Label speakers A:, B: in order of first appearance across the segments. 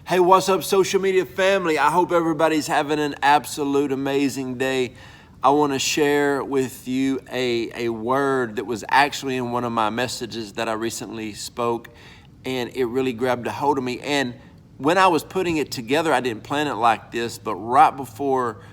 A: Hey, what's up, social media family? I hope everybody's having an absolute amazing day. I want to share with you a word that was actually in one of my messages that I recently spoke, and it really grabbed a hold of me. And when I was putting it together, I didn't plan it like this, but right before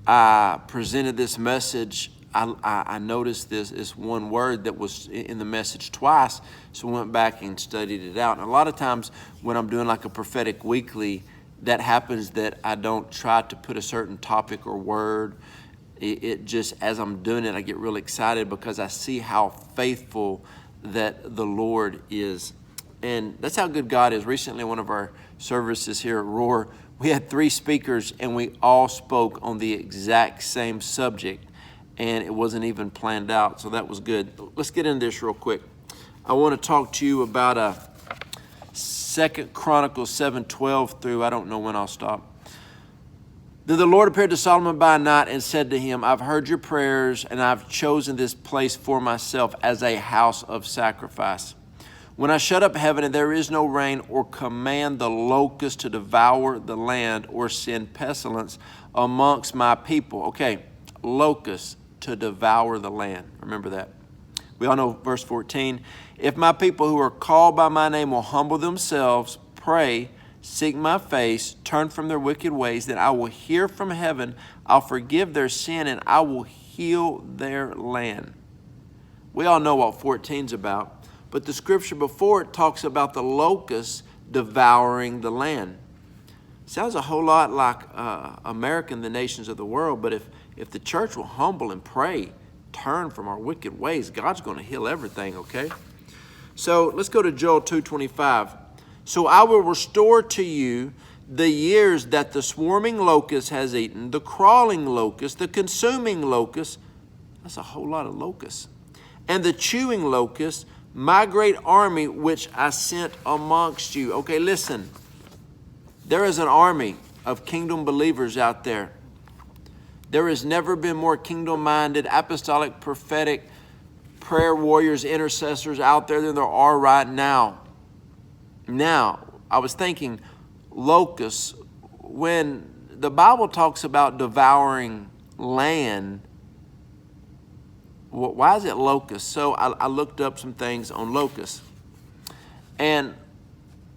A: I presented this message, I noticed this one word that was in the message twice, so I went back and studied it out. And a lot of times when I'm doing like a prophetic weekly, that happens that I don't try to put a certain topic or word. It just, as I'm doing it, I get really excited because I see how faithful that the Lord is. And that's how good God is. Recently, one of our services here at Roar, we had 3 speakers and we all spoke on the exact same subject. And it wasn't even planned out, so that was good. Let's get into this real quick. I want to talk to you about 2 Chronicles 7:12 through, I don't know when I'll stop. Then the Lord appeared to Solomon by night and said to him, I've heard your prayers, and I've chosen this place for myself as a house of sacrifice. When I shut up heaven and there is no rain, or command the locust to devour the land, or send pestilence amongst my people. Okay, locusts to devour the land. Remember that. We all know verse 14. If my people who are called by my name will humble themselves, pray, seek my face, turn from their wicked ways, then I will hear from heaven, I'll forgive their sin, and I will heal their land. We all know what 14's about, but the scripture before it talks about the locusts devouring the land. Sounds a whole lot like America and the nations of the world, but if the church will humble and pray, turn from our wicked ways, God's going to heal everything, okay? So let's go to Joel 2:25. So I will restore to you the years that the swarming locust has eaten, the crawling locust, the consuming locust, that's a whole lot of locusts, and the chewing locust, my great army which I sent amongst you. Okay, listen. There is an army of kingdom believers out there. There has never been more kingdom-minded, apostolic, prophetic, prayer warriors, intercessors out there than there are right now. Now, I was thinking, locusts, when the Bible talks about devouring land, why is it locusts? So I looked up some things on locusts. And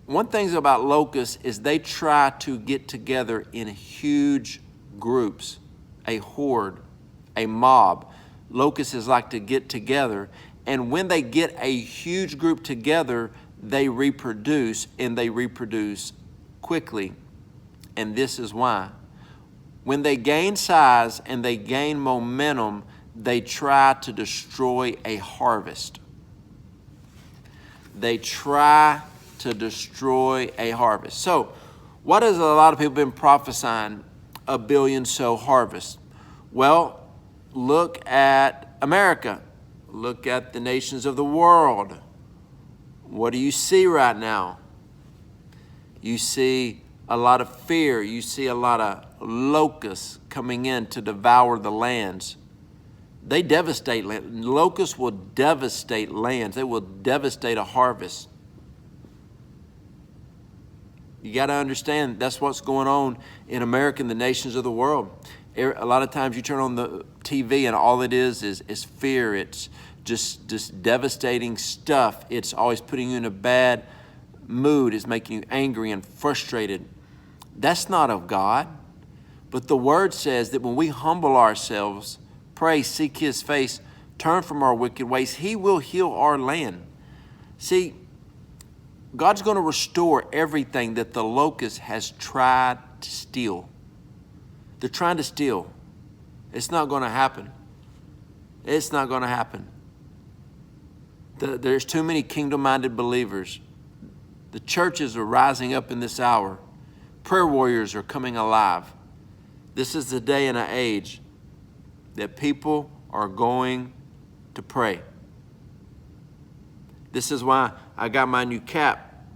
A: one thing about locusts is they try to get together in huge groups, a horde, a mob. Locusts like to get together, and when they get a huge group together, they reproduce, and they reproduce quickly. And this is why. When they gain size and they gain momentum, they try to destroy a harvest. They try to destroy a harvest. So what has a lot of people been prophesying? A billion sow harvest. Well, look at America. Look at the nations of the world. What do you see right now? You see a lot of fear. You see a lot of locusts coming in to devour the lands. They devastate land. Locusts will devastate lands. They will devastate a harvest. You got to understand that's what's going on in America and the nations of the world. A lot of times you turn on the TV and all it is fear. It's just devastating stuff. It's always putting you in a bad mood. It's making you angry and frustrated. That's not of God. But the word says that when we humble ourselves, pray, seek his face, turn from our wicked ways, he will heal our land. See, God's going to restore everything that the locust has tried to steal. They're trying to steal. It's not going to happen. It's not going to happen. There's too many kingdom-minded believers. The churches are rising up in this hour. Prayer warriors are coming alive. This is the day and an age that people are going to pray. This is why I got my new cap.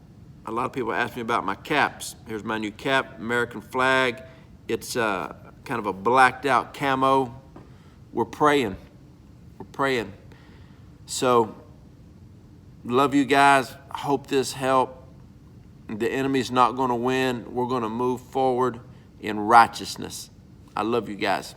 A: A lot of people ask me about my caps. Here's my new cap, American flag. It's kind of a blacked out camo. We're praying. We're praying. So, love you guys. I hope this helped. The enemy's not going to win. We're going to move forward in righteousness. I love you guys.